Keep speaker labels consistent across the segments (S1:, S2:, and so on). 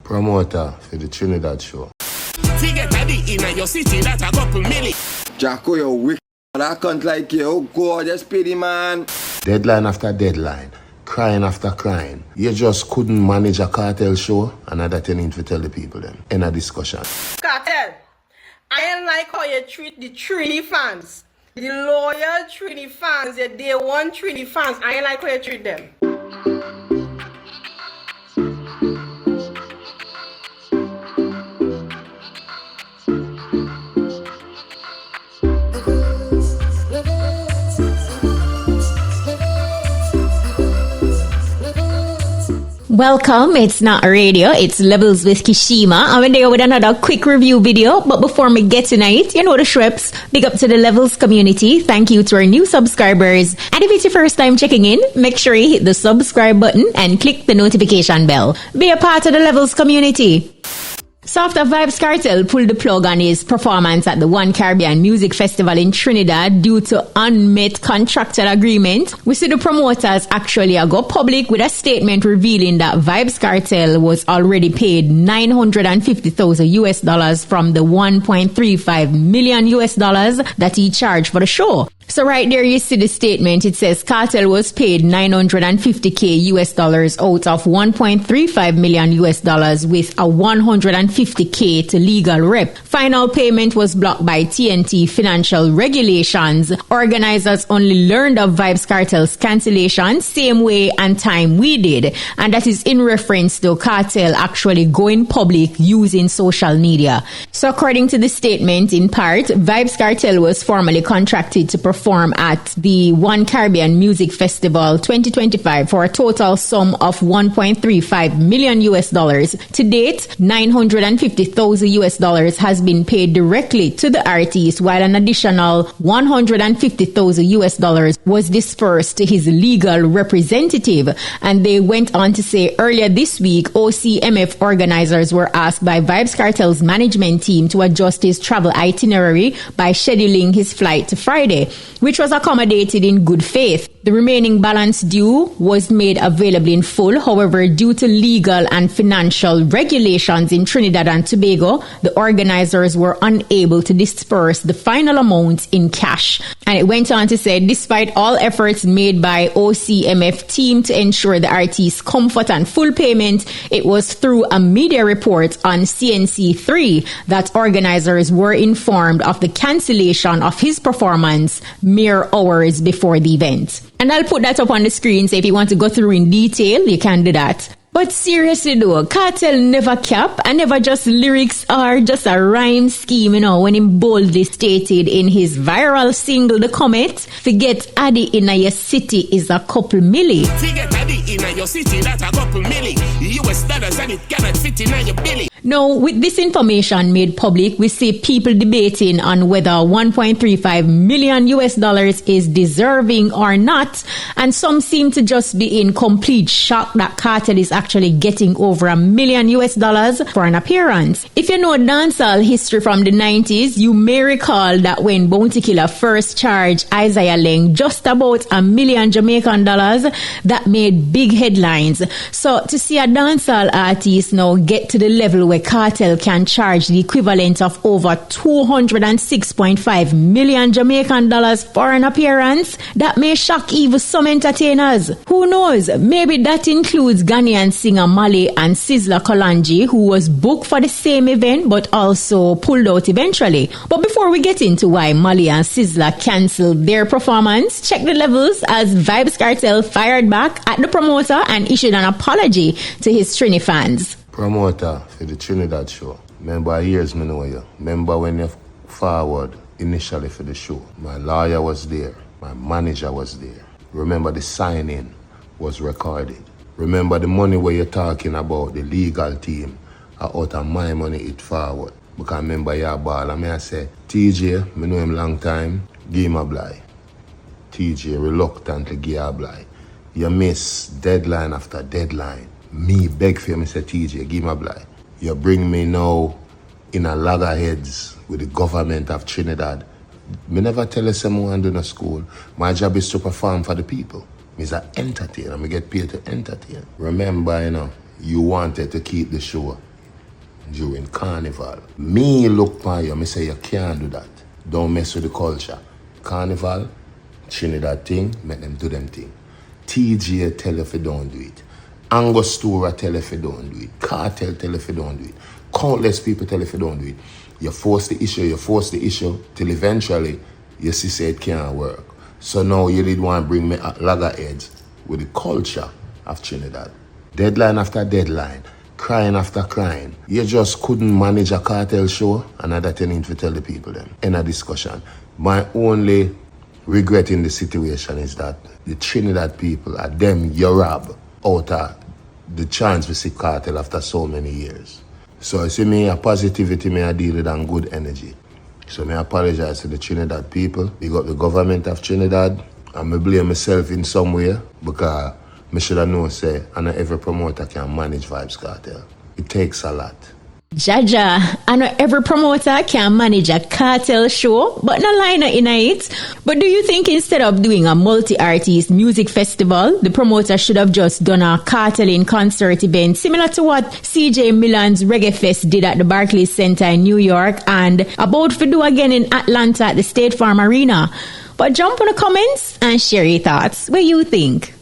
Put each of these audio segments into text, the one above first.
S1: Promoter for the Trinidad show.
S2: In your city, that's a couple million.
S3: Jacko, you're wicked. I can't like you. Oh God, just pity, man.
S1: Deadline after deadline. Crying after crying. You just couldn't manage a cartel show, and that you need to tell the people then. In a discussion.
S4: Cartel, I ain't like how you treat the Trini fans. The loyal Trini fans, the day one Trini fans. I ain't like how you treat them.
S5: Welcome, it's not radio, it's Levels with Kshema. I'm there with another quick review video, but before we get tonight, you know the Shreps, big up to the Levels community, thank you to our new subscribers, and if it's your first time checking in, make sure you hit the subscribe button and click the notification bell. Be a part of the Levels community. So after Vybz Kartel pulled the plug on his performance at the One Caribbean Music Festival in Trinidad due to unmet contractual agreement, we see the promoters actually go public with a statement revealing that Vybz Kartel was already paid $950,000 from the $1.35 million that he charged for the show. So right there you see the statement. It says Cartel was paid $950,000 out of $1.35 million with a $150K to legal rep. Final payment was blocked by TNT financial regulations. Organizers only learned of Vybz Kartel's cancellation same way and time we did. And that is in reference to Cartel actually going public using social media. So according to the statement, in part, Vybz Kartel was formally contracted to perform at the One Caribbean Music Festival 2025 for a total sum of $1.35 million. To date, $950,000 has been paid directly to the artist, while an additional $150,000 was dispersed to his legal representative. And they went on to say earlier this week, OCMF organizers were asked by Vybz Kartel's management team to adjust his travel itinerary by scheduling his flight to Friday, which was accommodated in good faith. The remaining balance due was made available in full. However, due to legal and financial regulations in Trinidad and Tobago, the organizers were unable to disperse the final amount in cash. And it went on to say, despite all efforts made by OCMF team to ensure the artist's comfort and full payment, it was through a media report on CNC3 that organizers were informed of the cancellation of his performance mere hours before the event. And I'll put that up on the screen, so if you want to go through in detail, you can do that. But seriously though, Cartel never cap and never just lyrics or just a rhyme scheme, when he boldly stated in his viral single, The Comet, forget Addy in your city is a couple milli.
S2: Forget Addy in your city, that's a couple milli. US dollars and it cannot fit in your billy.
S5: Now, with this information made public, we see people debating on whether $1.35 million is deserving or not. And some seem to just be in complete shock that Cartel is actually getting over $1 million for an appearance. If you know dancehall history from the 90s, you may recall that when Bounty Killer first charged Isaiah Leng just about $1 million Jamaican dollars, that made big headlines. So to see a dancehall artist now get to the level where Cartel can charge the equivalent of over $206.5 million Jamaican dollars for an appearance, that may shock even some entertainers. Who knows? Maybe that includes Ghanaian singer Mali and Sizzla Kalonji, who was booked for the same event but also pulled out eventually. But before we get into why Mali and Sizzla cancelled their performance, check the levels as Vybz Kartel fired back at the promoter and issued an apology to his Trini fans.
S1: Promoter for the Trinidad show. Remember years me know you. Remember when you forward initially for the show. My lawyer was there. My manager was there. Remember the signing was recorded. Remember the money where you're talking about, the legal team, out of my money it forward. Because remember your ball. I say, TJ, me know him long time, give him a blind. TJ reluctantly give a blind. You miss deadline after deadline. Me beg for you, Mr. TJ, give me a blind. You bring me now in a loggerheads with the government of Trinidad. Me never tell you someone do no school. My job is to perform for the people. Me's an entertainer. I get paid to entertain. Remember, you wanted to keep the show. during Carnival. Me look by you, me say you can't do that. Don't mess with the culture. Carnival, Trinidad thing, make them do them thing. TJ tell if you don't do it. Angostura tell if you don't do it. Cartel tell if you don't do it. Countless people tell if you don't do it. You force the issue, till eventually you see say it can't work. So now you did want to bring me at loggerheads with the culture of Trinidad. Deadline after deadline, crying after crying. You just couldn't manage a cartel show, and that you need to tell the people then. In a discussion. My only regret in the situation is that the Trinidad people are them you rob out of the chance to see cartel after so many years. So you see me, a positivity me I deal with and good energy. So I apologize to the Trinidad people. Big up the government of Trinidad. And I blame myself in some way because I should have known say and not every promoter can manage Vibes Cartel. It takes a lot.
S5: Jaja, I know every promoter can manage a cartel show, but no liner in it. But do you think instead of doing a multi-artist music festival, the promoter should have just done a carteling concert event similar to what CJ Milan's Reggae Fest did at the Barclays Center in New York and about to do again in Atlanta at the State Farm Arena? But jump on the comments and share your thoughts. What do you think?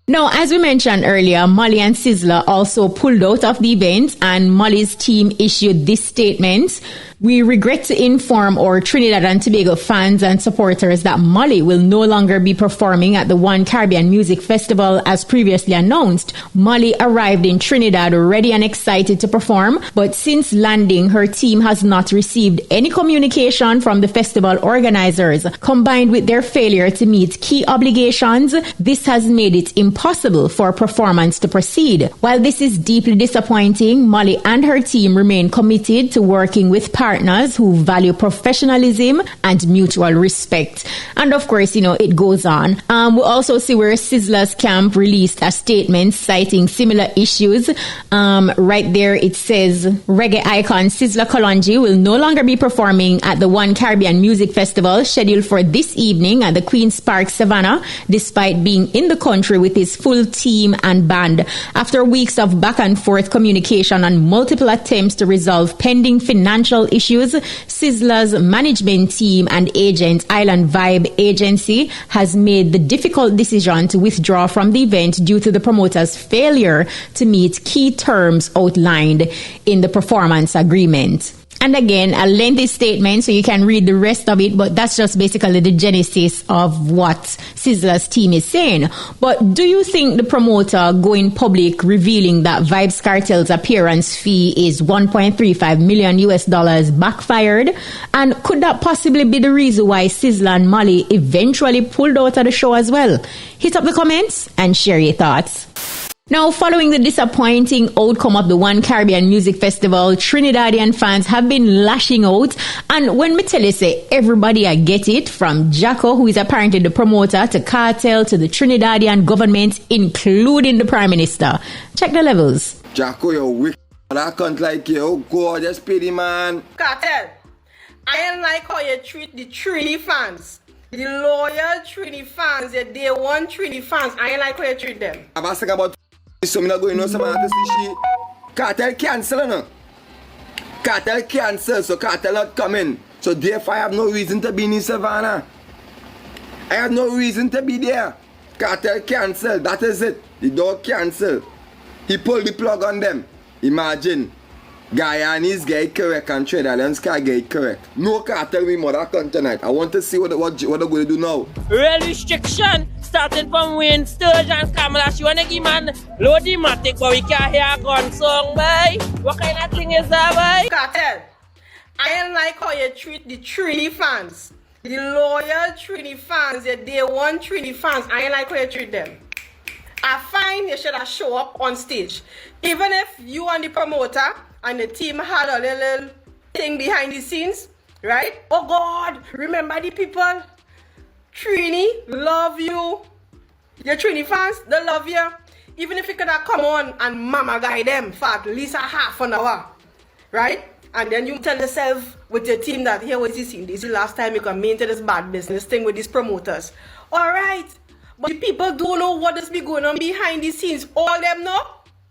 S5: Now, as we mentioned earlier, Molly and Sizzla also pulled out of the event, and Molly's team issued this statement. We regret to inform our Trinidad and Tobago fans and supporters that Molly will no longer be performing at the One Caribbean Music Festival as previously announced. Molly arrived in Trinidad ready and excited to perform, but since landing, her team has not received any communication from the festival organizers. Combined with their failure to meet key obligations, this has made it impossible for performance to proceed. While this is deeply disappointing, Molly and her team remain committed to working with partners who value professionalism and mutual respect. And of course, it goes on. We also see where Sizzla's camp released a statement citing similar issues. Right there it says, reggae icon Sizzla Kalonji will no longer be performing at the One Caribbean Music Festival scheduled for this evening at the Queen's Park Savannah, despite being in the country with his full team and band. After weeks of back and forth communication and multiple attempts to resolve pending financial issues, Sizzla's management team and agent Island Vibe Agency has made the difficult decision to withdraw from the event due to the promoter's failure to meet key terms outlined in the performance agreement. And again, a lengthy statement, so you can read the rest of it, but that's just basically the genesis of what Sizzla's team is saying. But do you think the promoter going public revealing that Vibes Cartel's appearance fee is $1.35 million backfired? And could that possibly be the reason why Sizzla and Molly eventually pulled out of the show as well? Hit up the comments and share your thoughts. Now, following the disappointing outcome of the One Caribbean Music Festival, Trinidadian fans have been lashing out. And when me tell you, say, everybody I get it, from Jacko, who is apparently the promoter, to Cartel, to the Trinidadian government, including the Prime Minister. Check the levels.
S3: Jacko, you're wicked. I can't like you. Oh, God, just pity, man.
S4: Cartel, I ain't like how you treat the Trini fans. The loyal Trini fans, the day one Trini fans, I ain't like how you treat them.
S3: I'm asking about so I'm not going to know some artists shit. Cartel cancel, no? Cartel cancel, so Cartel not coming. So therefore I have no reason to be in Savannah. I have no reason to be there. Cartel cancel, that is it. The dog cancel. He pulled the plug on them. Imagine. Guyanese get it correct and Trinidadians can't get it correct. No Cartel we mother come tonight. I want to see what they're going to do now.
S6: Real restriction. Starting from Wayne, Sturgeon, Kamala, she wanna give man low-matic, but we can't hear a gun song, boy. What kind of thing is that, boy?
S4: Cartel, I ain't like how you treat the Trini fans. The loyal Trini fans, the day one Trini fans, I ain't like how you treat them. I find you should have show up on stage. Even if you and the promoter and the team had a little thing behind the scenes, right? Oh God, remember the people? Trini, love you. Your Trini fans, they love you. Even if you could have come on and mama guide them for at least a half an hour, right? And then you tell yourself with your team that here was this thing. This is the last time you can maintain this bad business thing with these promoters. Alright. But the people don't know what is be going on behind the scenes. All them know.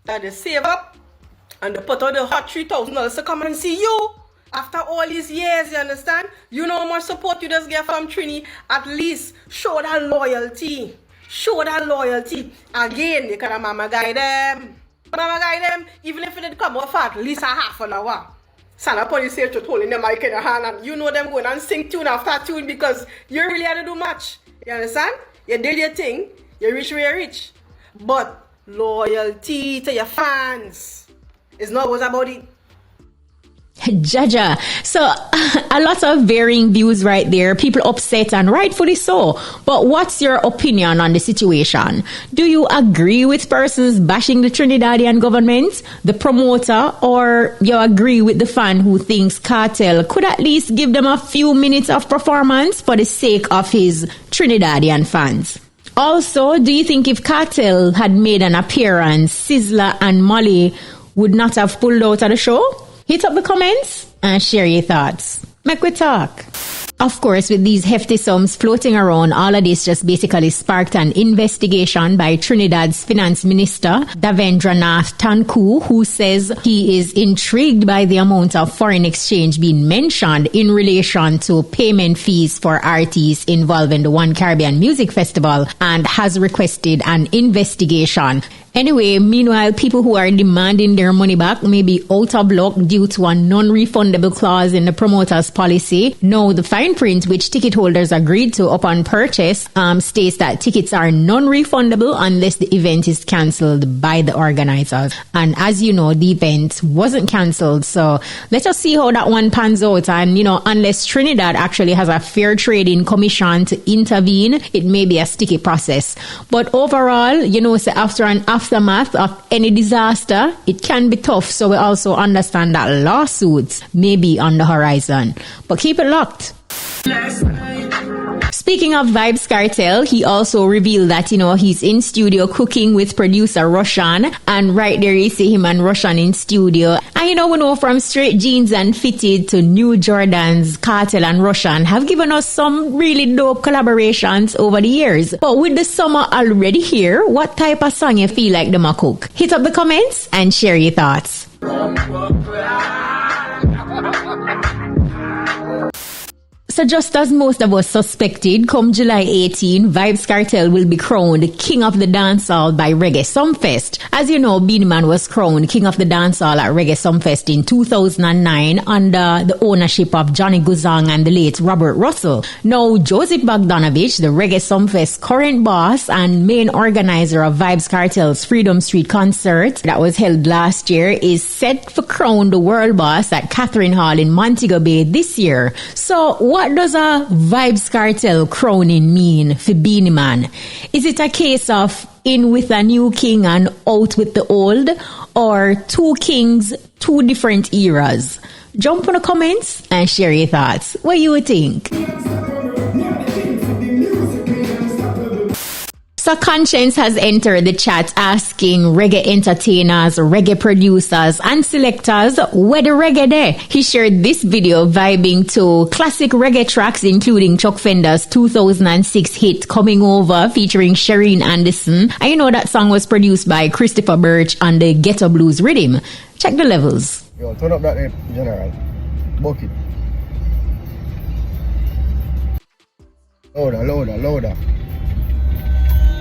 S4: that they save up and they put out the hot $3,000 to come and see you. After all these years, you understand? You know how much support you just get from Trini. At least show that loyalty. Show that loyalty. Again, you can mama guide them. Mama guide them, even if it did come off at least a half an hour. Santa police say to holding the mic in the hand and you know them going and sing tune after tune because you really had to do much. You understand? You did your thing, you reach where you reach. But loyalty to your fans is not what's about it.
S5: Jaja. So a lot of varying views right there. People upset and rightfully so. But what's your opinion on the situation? Do you agree with persons bashing the Trinidadian government, the promoter, or you agree with the fan who thinks Cartel could at least give them a few minutes of performance for the sake of his Trinidadian fans? Also, do you think if Cartel had made an appearance, Sizzla and Molly would not have pulled out of the show? Hit up the comments and share your thoughts. Make we talk. Of course, with these hefty sums floating around, all of this just basically sparked an investigation by Trinidad's finance minister, Davendranath Tanku, who says he is intrigued by the amount of foreign exchange being mentioned in relation to payment fees for artists involved in the One Caribbean Music Festival and has requested an investigation. Anyway, meanwhile, people who are demanding their money back may be out of luck due to a non-refundable clause in the promoter's policy. Now, the fine print, which ticket holders agreed to upon purchase, states that tickets are non-refundable unless the event is cancelled by the organizers. And as you know, the event wasn't cancelled. So let us see how that one pans out. And, you know, unless Trinidad actually has a fair trading commission to intervene, it may be a sticky process. But overall, you know, so after an aftermath of any disaster, it can be tough. So we also understand that lawsuits may be on the horizon. But keep it locked. Speaking of Vybz Kartel, he also revealed that, you know, he's in studio cooking with producer Roshan. And right there you see him and Roshan in studio. And you know, we know from Straight Jeans and Fitted to New Jordans, Cartel and Roshan have given us some really dope collaborations over the years. But with the summer already here, what type of song you feel like them a cook? Hit up the comments and share your thoughts. So just as most of us suspected, come July 18, Vybz Kartel will be crowned King of the Dancehall by Reggae Sumfest. As you know, BEENIE Man was crowned King of the Dancehall at Reggae Sumfest in 2009 under the ownership of Johnny Guzang and the late Robert Russell. Now, Joseph Bogdanovich, the Reggae Sumfest current boss and main organizer of Vybz Kartel's Freedom Street concert that was held last year, is set for crown the world boss at Catherine Hall in Montego Bay this year. So, what does a Vybz Kartel crowning mean for BEENIE Man? Is it a case of in with a new king and out with the old? Or two kings, two different eras? Jump in the comments and share your thoughts. What do you think? So Conscience has entered the chat asking reggae entertainers, reggae producers and selectors where the reggae there. He shared this video vibing to classic reggae tracks including Chuck Fender's 2006 hit Coming Over featuring Shereen Anderson. And you know that song was produced by Christopher Birch on the Ghetto Blues rhythm. Check the levels.
S7: Yo, turn up that general. Bucket. Loader.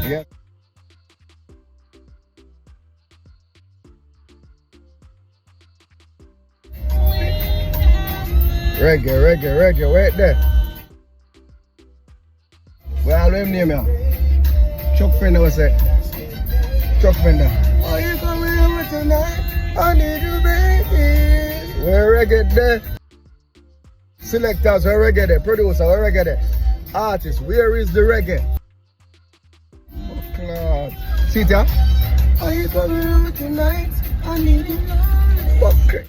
S7: Yeah. Reggae, wait there. Well, name here. Chuck Fender was it. Chuck Fender. Are you coming over tonight? I need you, baby. Where reggae there? Selectors, where reggae there? Producer, where reggae there? Artist, where is the reggae? See ya. Are you coming over tonight? I need you.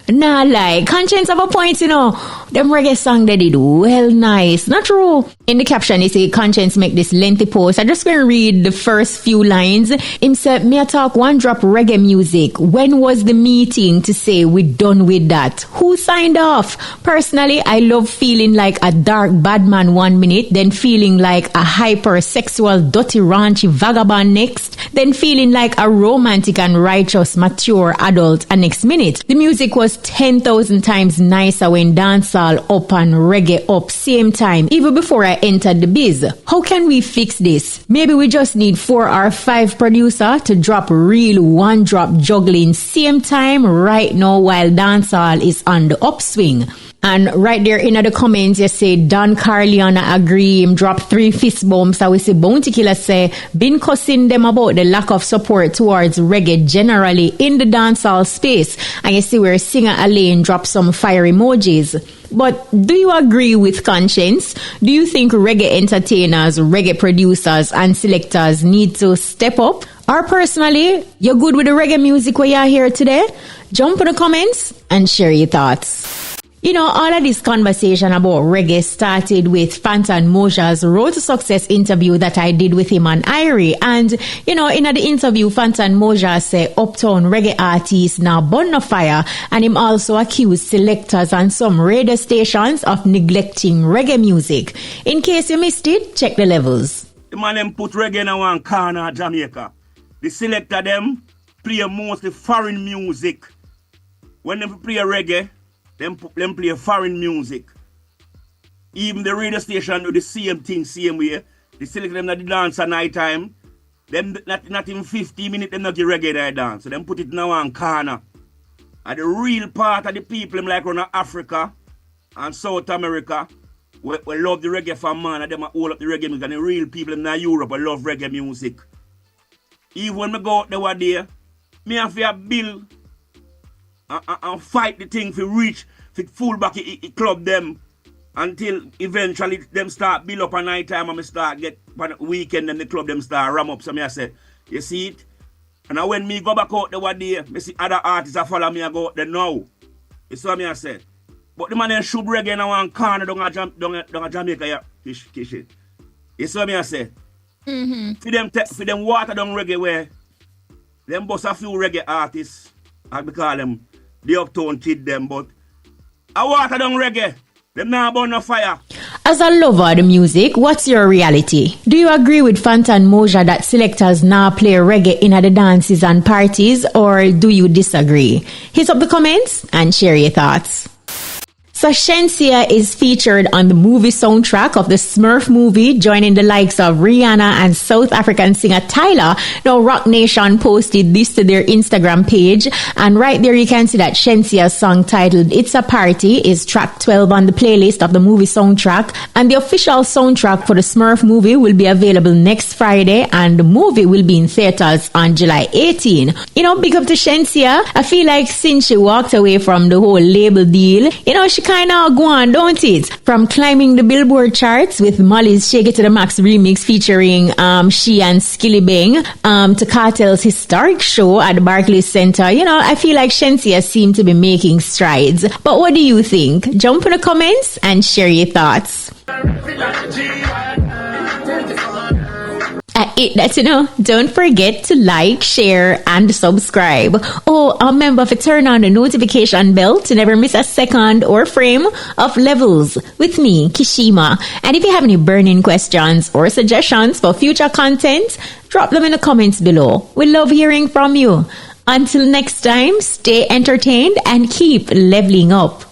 S5: Nah, like, Conscience have a point, you know. Them reggae song they did well nice. Not true. In the caption, he say, Conscience make this lengthy post. I just going to read the first few lines. Him said, me a talk one drop reggae music. When was the meeting to say we done with that? Who signed off? Personally, I love feeling like a dark bad man 1 minute, then feeling like a hypersexual, dirty, raunchy vagabond next, then feeling like a romantic and righteous, mature adult a next minute. The music was 10,000 times nicer when dancehall up and reggae up same time, even before I entered the biz. How can we fix this? Maybe we just need 4 or 5 producer to drop real one drop juggling same time right now while dancehall is on the upswing. And right there in the comments, you say Don Carleon agree, him drop 3 fist bumps. I will say Bounty Killer say, been cussing them about the lack of support towards reggae generally in the dancehall space. And you see where Singer Alain drop some fire emojis. But do you agree with Conscience? Do you think reggae entertainers, reggae producers and selectors need to step up? Or personally, you're good with the reggae music where you're here today? Jump in the comments and share your thoughts. You know, all of this conversation about reggae started with Fanton Moja's Road to Success interview that I did with him on Irie. And, you know, in the interview, Fanton Moja said uptown reggae artists now burn a fire, and him also accused selectors and some radio stations of neglecting reggae music. In case you missed it, check the levels.
S8: The man them put reggae in one corner of Jamaica. The selector them play mostly foreign music. When they play reggae, them play foreign music. Even the radio station do the same thing, same way. They select them at the dance at night time. Them not in 15 minutes, them not the reggae they dance. So them put it in one corner. And the real part of the people them like around Africa and South America, we love the reggae from man, and them all up the reggae music. And the real people in Europe we love reggae music. Even when I go out there one day, me have to build and fight the thing for reach, for full back it club them until eventually them start build up a night time and me start get on weekend and the club them start ram up. So me I say, you see it? And now when me go back out there one day, me see other artists that follow me and go out there now. You see what me I say? But the man then shoot reggae in one corner down a Jamaica here, Kishi. You see what me I say? For them water down reggae where them bust a few reggae artists, I call them the uptown kid them, but I water down reggae. Them now burn a fire.
S5: As a lover of the music, what's your reality? Do you agree with Fanton Moja that selectors now play reggae in the dances and parties, or do you disagree? Hit up the comments and share your thoughts. So Shenia is featured on the movie soundtrack of the Smurf movie, joining the likes of Rihanna and South African singer Tyler. Now Rock Nation posted this to their Instagram page, and right there you can see that Shenia's song titled It's a Party is track 12 on the playlist of the movie soundtrack, and the official soundtrack for the Smurf movie will be available next Friday, and the movie will be in theaters on July 18. You know, big up to Shenia. I feel like since she walked away from the whole label deal, you know, she kind of go on, don't it? From climbing the Billboard charts with Molly's Shake It to the Max remix featuring she and Skilly Bang, to Cartel's historic show at the Barclays Center. You know, I feel like Shenia seemed to be making strides. But what do you think? Jump in the comments and share your thoughts. That's don't forget to like, share, and subscribe. Oh, remember to turn on the notification bell to never miss a second or frame of Levels with me, Kshema. And if you have any burning questions or suggestions for future content, drop them in the comments below. We love hearing from you. Until next time, stay entertained and keep leveling up.